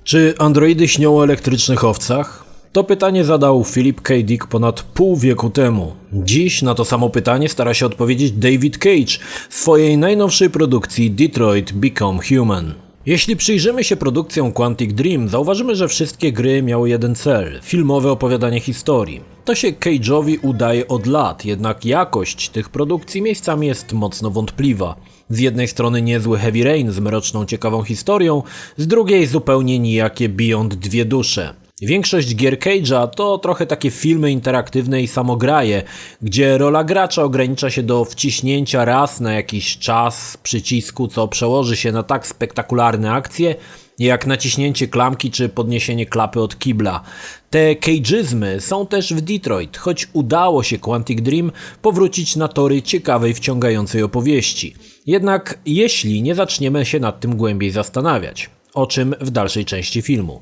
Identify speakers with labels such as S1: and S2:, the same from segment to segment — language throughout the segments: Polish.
S1: Czy androidy śnią o elektrycznych owcach? To pytanie zadał Philip K. Dick ponad pół wieku temu. Dziś na to samo pytanie stara się odpowiedzieć David Cage w swojej najnowszej produkcji Detroit Become Human. Jeśli przyjrzymy się produkcjom Quantic Dream, zauważymy, że wszystkie gry miały jeden cel – filmowe opowiadanie historii. To się Cage'owi udaje od lat, jednak jakość tych produkcji miejscami jest mocno wątpliwa. Z jednej strony niezły Heavy Rain z mroczną, ciekawą historią, z drugiej zupełnie nijakie Beyond Dwie Dusze. Większość gier Cage'a to trochę takie filmy interaktywne i samograje, gdzie rola gracza ogranicza się do wciśnięcia raz na jakiś czas przycisku, co przełoży się na tak spektakularne akcje, jak naciśnięcie klamki czy podniesienie klapy od kibla. Te cage'izmy są też w Detroit, choć udało się Quantic Dream powrócić na tory ciekawej, wciągającej opowieści. Jednak jeśli nie zaczniemy się nad tym głębiej zastanawiać, o czym w dalszej części filmu.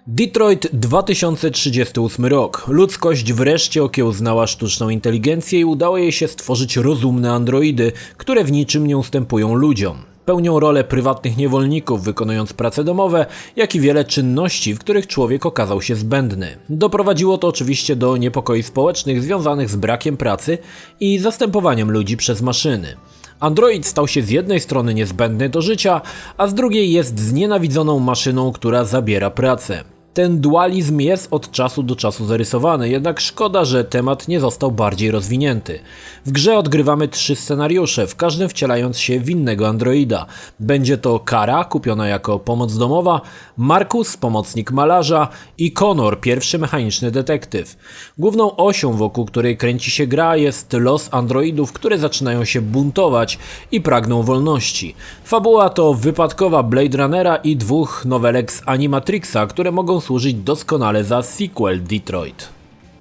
S1: Detroit 2038 rok. Ludzkość wreszcie okiełznała sztuczną inteligencję i udało jej się stworzyć rozumne androidy, które w niczym nie ustępują ludziom. Pełnią rolę prywatnych niewolników, wykonując prace domowe, jak i wiele czynności, w których człowiek okazał się zbędny. Doprowadziło to oczywiście do niepokoi społecznych związanych z brakiem pracy i zastępowaniem ludzi przez maszyny. Android stał się z jednej strony niezbędny do życia, a z drugiej jest znienawidzoną maszyną, która zabiera pracę. Ten dualizm jest od czasu do czasu zarysowany, jednak szkoda, że temat nie został bardziej rozwinięty. W grze odgrywamy 3 scenariusze, w każdym wcielając się w innego androida. Będzie to Kara, kupiona jako pomoc domowa, Markus, pomocnik malarza i Connor, pierwszy mechaniczny detektyw. Główną osią, wokół której kręci się gra, jest los androidów, które zaczynają się buntować i pragną wolności. Fabuła to wypadkowa Blade Runnera i 2 nowelek z Animatrixa, które mogą służyć doskonale za sequel Detroit.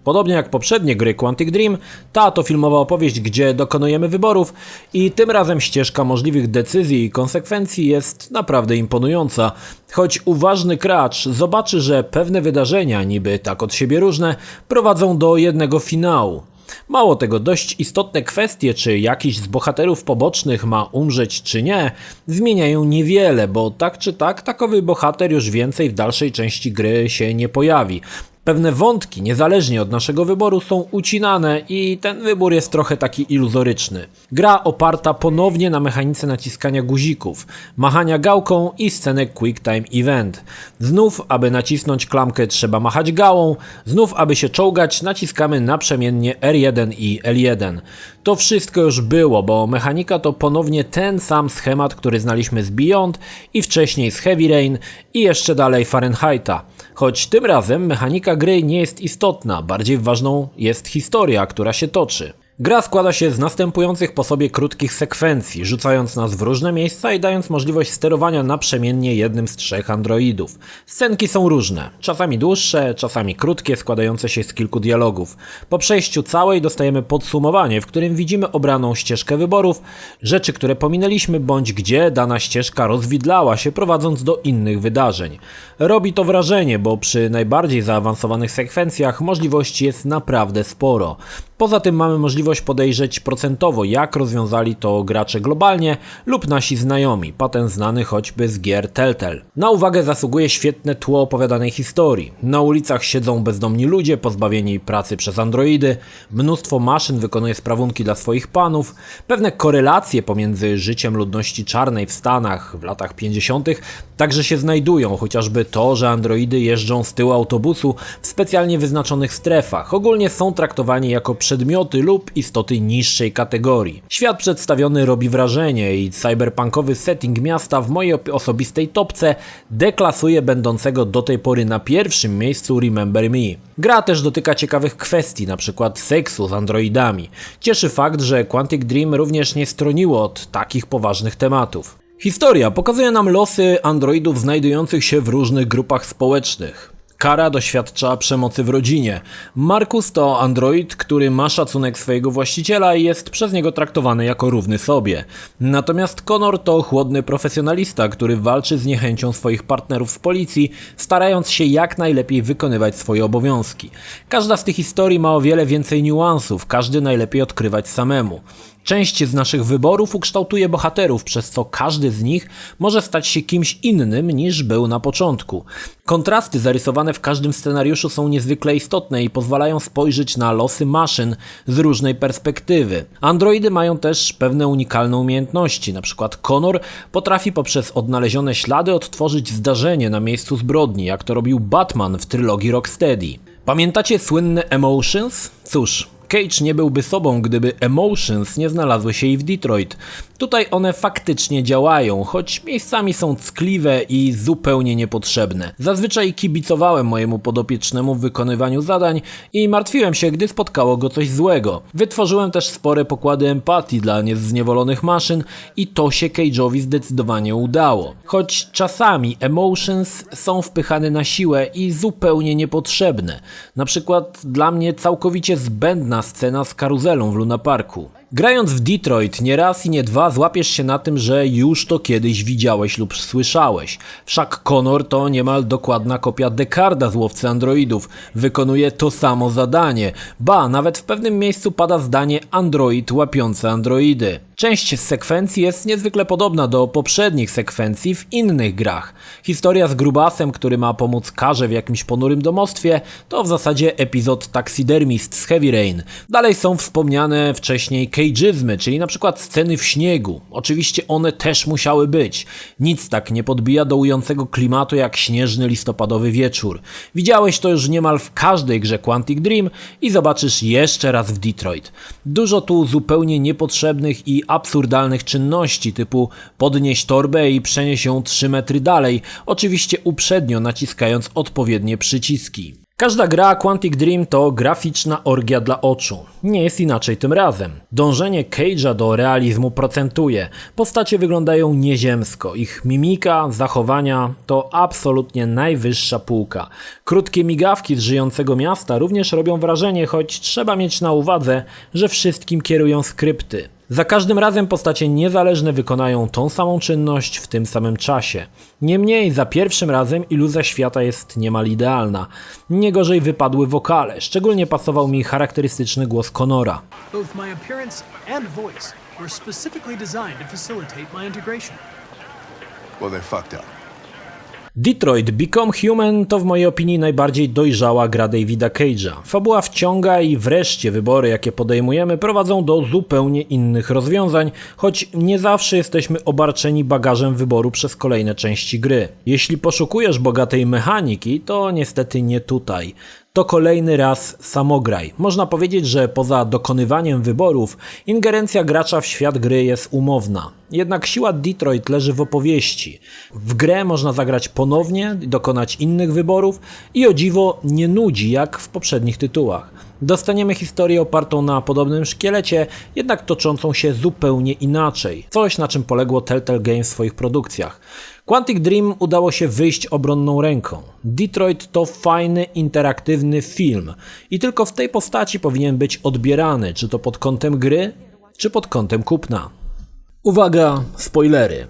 S1: Podobnie jak poprzednie gry Quantic Dream, ta to filmowa opowieść, gdzie dokonujemy wyborów i tym razem ścieżka możliwych decyzji i konsekwencji jest naprawdę imponująca. Choć uważny gracz zobaczy, że pewne wydarzenia, niby tak od siebie różne, prowadzą do jednego finału. Mało tego, dość istotne kwestie, czy jakiś z bohaterów pobocznych ma umrzeć czy nie, zmieniają niewiele, bo tak czy tak takowy bohater już więcej w dalszej części gry się nie pojawi. Pewne wątki, niezależnie od naszego wyboru, są ucinane i ten wybór jest trochę taki iluzoryczny. Gra oparta ponownie na mechanice naciskania guzików, machania gałką i scenę Quick Time Event. Znów, aby nacisnąć klamkę, trzeba machać gałą, znów, aby się czołgać, naciskamy naprzemiennie R1 i L1. To wszystko już było, bo mechanika to ponownie ten sam schemat, który znaliśmy z Beyond i wcześniej z Heavy Rain i jeszcze dalej Fahrenheita. Choć tym razem mechanika gry nie jest istotna, bardziej ważną jest historia, która się toczy. Gra składa się z następujących po sobie krótkich sekwencji, rzucając nas w różne miejsca i dając możliwość sterowania naprzemiennie jednym z 3 androidów. Scenki są różne, czasami dłuższe, czasami krótkie, składające się z kilku dialogów. Po przejściu całej dostajemy podsumowanie, w którym widzimy obraną ścieżkę wyborów, rzeczy, które pominęliśmy, bądź gdzie dana ścieżka rozwidlała się, prowadząc do innych wydarzeń. Robi to wrażenie, bo przy najbardziej zaawansowanych sekwencjach możliwości jest naprawdę sporo. Poza tym mamy możliwość podejrzeć procentowo, jak rozwiązali to gracze globalnie lub nasi znajomi, patent znany choćby z gier Telltale. Na uwagę zasługuje świetne tło opowiadanej historii. Na ulicach siedzą bezdomni ludzie pozbawieni pracy przez androidy, mnóstwo maszyn wykonuje sprawunki dla swoich panów, pewne korelacje pomiędzy życiem ludności czarnej w Stanach w latach 50. także się znajdują, chociażby to, że androidy jeżdżą z tyłu autobusu w specjalnie wyznaczonych strefach. Ogólnie są traktowani jako przedmioty lub istoty niższej kategorii. Świat przedstawiony robi wrażenie i cyberpunkowy setting miasta w mojej osobistej topce deklasuje będącego do tej pory na pierwszym miejscu Remember Me. Gra też dotyka ciekawych kwestii, np. seksu z androidami. Cieszy fakt, że Quantic Dream również nie stroniło od takich poważnych tematów. Historia pokazuje nam losy androidów znajdujących się w różnych grupach społecznych. Kara doświadcza przemocy w rodzinie. Markus to android, który ma szacunek swojego właściciela i jest przez niego traktowany jako równy sobie. Natomiast Connor to chłodny profesjonalista, który walczy z niechęcią swoich partnerów z policji, starając się jak najlepiej wykonywać swoje obowiązki. Każda z tych historii ma o wiele więcej niuansów, każdy najlepiej odkrywać samemu. Część z naszych wyborów ukształtuje bohaterów, przez co każdy z nich może stać się kimś innym niż był na początku. Kontrasty zarysowane w każdym scenariuszu są niezwykle istotne i pozwalają spojrzeć na losy maszyn z różnej perspektywy. Androidy mają też pewne unikalne umiejętności, np. Connor potrafi poprzez odnalezione ślady odtworzyć zdarzenie na miejscu zbrodni, jak to robił Batman w trylogii Rocksteady. Pamiętacie słynne Emotions? Cóż, Cage nie byłby sobą, gdyby Emotions nie znalazły się i w Detroit. Tutaj one faktycznie działają, choć miejscami są ckliwe i zupełnie niepotrzebne. Zazwyczaj kibicowałem mojemu podopiecznemu w wykonywaniu zadań i martwiłem się, gdy spotkało go coś złego. Wytworzyłem też spore pokłady empatii dla niezniewolonych maszyn i to się Cage'owi zdecydowanie udało. Choć czasami Emotions są wpychane na siłę i zupełnie niepotrzebne. Na przykład dla mnie całkowicie zbędna scena z karuzelą w Luna Parku. Grając w Detroit nie raz i nie dwa złapiesz się na tym, że już to kiedyś widziałeś lub słyszałeś. Wszak Connor to niemal dokładna kopia Decarda z Łowcy Androidów. Wykonuje to samo zadanie. Ba, nawet w pewnym miejscu pada zdanie android łapiący androidy. Część z sekwencji jest niezwykle podobna do poprzednich sekwencji w innych grach. Historia z grubasem, który ma pomóc Karze w jakimś ponurym domostwie, to w zasadzie epizod Taxidermist z Heavy Rain. Dalej są wspomniane wcześniej cage'izmy, czyli na przykład sceny w śniegu. Oczywiście one też musiały być. Nic tak nie podbija dołującego klimatu jak śnieżny listopadowy wieczór. Widziałeś to już niemal w każdej grze Quantic Dream i zobaczysz jeszcze raz w Detroit. Dużo tu zupełnie niepotrzebnych i absurdalnych czynności typu podnieś torbę i przenieś ją 3 metry dalej, oczywiście uprzednio naciskając odpowiednie przyciski. Każda gra Quantic Dream to graficzna orgia dla oczu. Nie jest inaczej tym razem. Dążenie Cage'a do realizmu procentuje. Postacie wyglądają nieziemsko. Ich mimika, zachowania to absolutnie najwyższa półka. Krótkie migawki z żyjącego miasta również robią wrażenie, choć trzeba mieć na uwadze, że wszystkim kierują skrypty. Za każdym razem postacie niezależne wykonają tą samą czynność w tym samym czasie. Niemniej za pierwszym razem iluzja świata jest niemal idealna. Nie gorzej wypadły wokale, szczególnie pasował mi charakterystyczny głos Connora.
S2: Both my appearance and voice were specifically designed to facilitate my integration.
S3: Well, they're fucked up.
S1: Detroit Become Human to w mojej opinii najbardziej dojrzała gra Davida Cage'a. Fabuła wciąga i wreszcie wybory, jakie podejmujemy, prowadzą do zupełnie innych rozwiązań, choć nie zawsze jesteśmy obarczeni bagażem wyboru przez kolejne części gry. Jeśli poszukujesz bogatej mechaniki, to niestety nie tutaj. To kolejny raz samograj. Można powiedzieć, że poza dokonywaniem wyborów, ingerencja gracza w świat gry jest umowna. Jednak siła Detroit leży w opowieści. W grę można zagrać ponownie, dokonać innych wyborów i o dziwo nie nudzi jak w poprzednich tytułach. Dostaniemy historię opartą na podobnym szkielecie, jednak toczącą się zupełnie inaczej. Coś, na czym poległo Telltale Games w swoich produkcjach. Quantic Dream udało się wyjść obronną ręką. Detroit to fajny, interaktywny film i tylko w tej postaci powinien być odbierany, czy to pod kątem gry, czy pod kątem kupna. Uwaga, spoilery.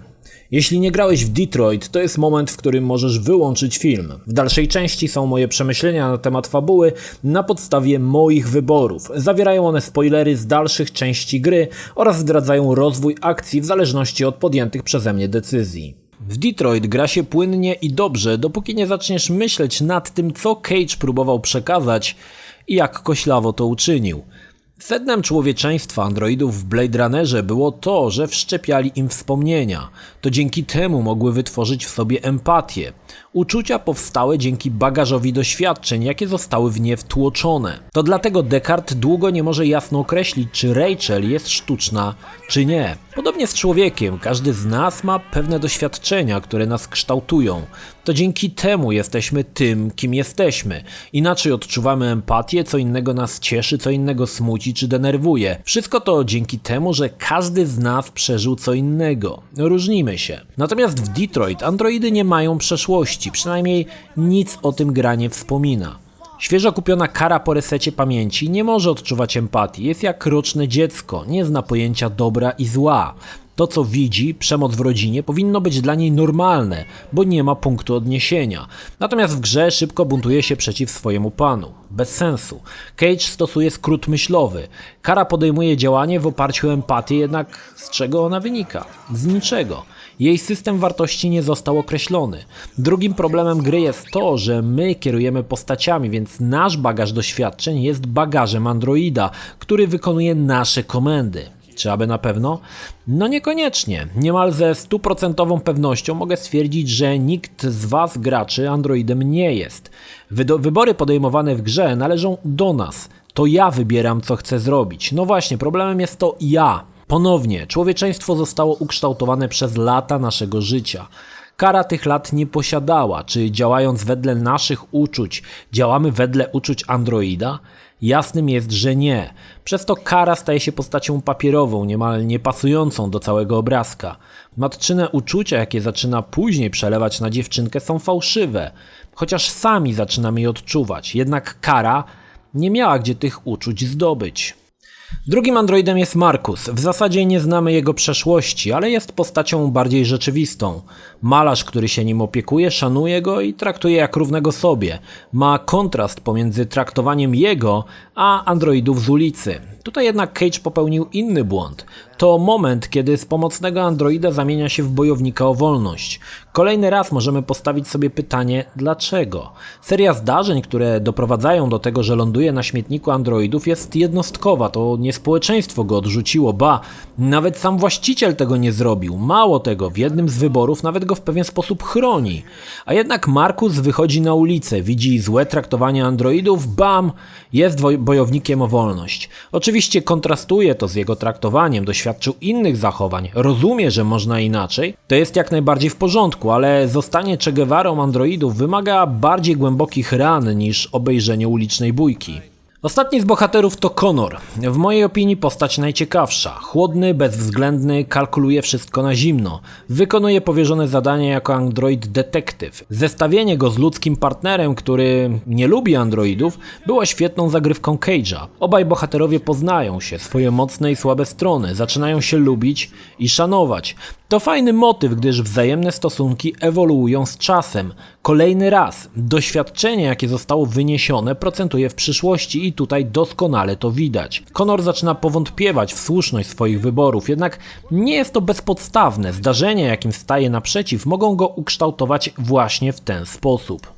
S1: Jeśli nie grałeś w Detroit, to jest moment, w którym możesz wyłączyć film. W dalszej części są moje przemyślenia na temat fabuły na podstawie moich wyborów. Zawierają one spoilery z dalszych części gry oraz zdradzają rozwój akcji w zależności od podjętych przeze mnie decyzji. W Detroit gra się płynnie i dobrze, dopóki nie zaczniesz myśleć nad tym, co Cage próbował przekazać i jak koślawo to uczynił. Sednem człowieczeństwa androidów w Blade Runnerze było to, że wszczepiali im wspomnienia. To dzięki temu mogły wytworzyć w sobie empatię. Uczucia powstałe dzięki bagażowi doświadczeń, jakie zostały w nie wtłoczone. To dlatego Deckard długo nie może jasno określić, czy Rachel jest sztuczna, czy nie. Podobnie z człowiekiem, każdy z nas ma pewne doświadczenia, które nas kształtują. To dzięki temu jesteśmy tym, kim jesteśmy. Inaczej odczuwamy empatię, co innego nas cieszy, co innego smuci czy denerwuje. Wszystko to dzięki temu, że każdy z nas przeżył co innego. Różnimy się. Natomiast w Detroit androidy nie mają przeszłości, przynajmniej nic o tym gra nie wspomina. Świeżo kupiona Kara po resecie pamięci nie może odczuwać empatii, jest jak roczne dziecko, nie zna pojęcia dobra i zła. To co widzi, przemoc w rodzinie, powinno być dla niej normalne, bo nie ma punktu odniesienia. Natomiast w grze szybko buntuje się przeciw swojemu panu. Bez sensu. Cage stosuje skrót myślowy. Kara podejmuje działanie w oparciu o empatię, jednak z czego ona wynika? Z niczego. Jej system wartości nie został określony. Drugim problemem gry jest to, że my kierujemy postaciami, więc nasz bagaż doświadczeń jest bagażem androida, który wykonuje nasze komendy. Czy aby na pewno? No niekoniecznie. Niemal ze 100% pewnością mogę stwierdzić, że nikt z was graczy androidem nie jest. Wybory podejmowane w grze należą do nas. To ja wybieram, co chcę zrobić. No właśnie, problemem jest to ja. Ponownie, człowieczeństwo zostało ukształtowane przez lata naszego życia. Kara tych lat nie posiadała. Czy działając wedle naszych uczuć, działamy wedle uczuć androida? Jasnym jest, że nie. Przez to Kara staje się postacią papierową, niemal niepasującą do całego obrazka. Matczyne uczucia, jakie zaczyna później przelewać na dziewczynkę, są fałszywe. Chociaż sami zaczynamy je odczuwać. Jednak Kara nie miała gdzie tych uczuć zdobyć. Drugim androidem jest Markus. W zasadzie nie znamy jego przeszłości, ale jest postacią bardziej rzeczywistą. Malarz, który się nim opiekuje, szanuje go i traktuje jak równego sobie. Ma kontrast pomiędzy traktowaniem jego, a androidów z ulicy. Tutaj jednak Cage popełnił inny błąd. To moment, kiedy z pomocnego androida zamienia się w bojownika o wolność. Kolejny raz możemy postawić sobie pytanie, dlaczego? Seria zdarzeń, które doprowadzają do tego, że ląduje na śmietniku androidów, jest jednostkowa. To nie społeczeństwo go odrzuciło, ba, nawet sam właściciel tego nie zrobił. Mało tego, w jednym z wyborów nawet go w pewien sposób chroni. A jednak Markus wychodzi na ulicę, widzi złe traktowanie androidów, bam, jest bojownikiem o wolność. Oczywiście kontrastuje to z jego traktowaniem, doświadczył innych zachowań, rozumie, że można inaczej, to jest jak najbardziej w porządku, ale zostanie Che Guevarą androidów wymaga bardziej głębokich ran niż obejrzenie ulicznej bójki. Ostatni z bohaterów to Connor. W mojej opinii postać najciekawsza. Chłodny, bezwzględny, kalkuluje wszystko na zimno. Wykonuje powierzone zadania jako android detektyw. Zestawienie go z ludzkim partnerem, który nie lubi androidów, było świetną zagrywką Cage'a. Obaj bohaterowie poznają się, swoje mocne i słabe strony, zaczynają się lubić i szanować. To fajny motyw, gdyż wzajemne stosunki ewoluują z czasem. Kolejny raz, doświadczenie jakie zostało wyniesione procentuje w przyszłości i tutaj doskonale to widać. Connor zaczyna powątpiewać w słuszność swoich wyborów, jednak nie jest to bezpodstawne. Zdarzenia jakim staje naprzeciw mogą go ukształtować właśnie w ten sposób.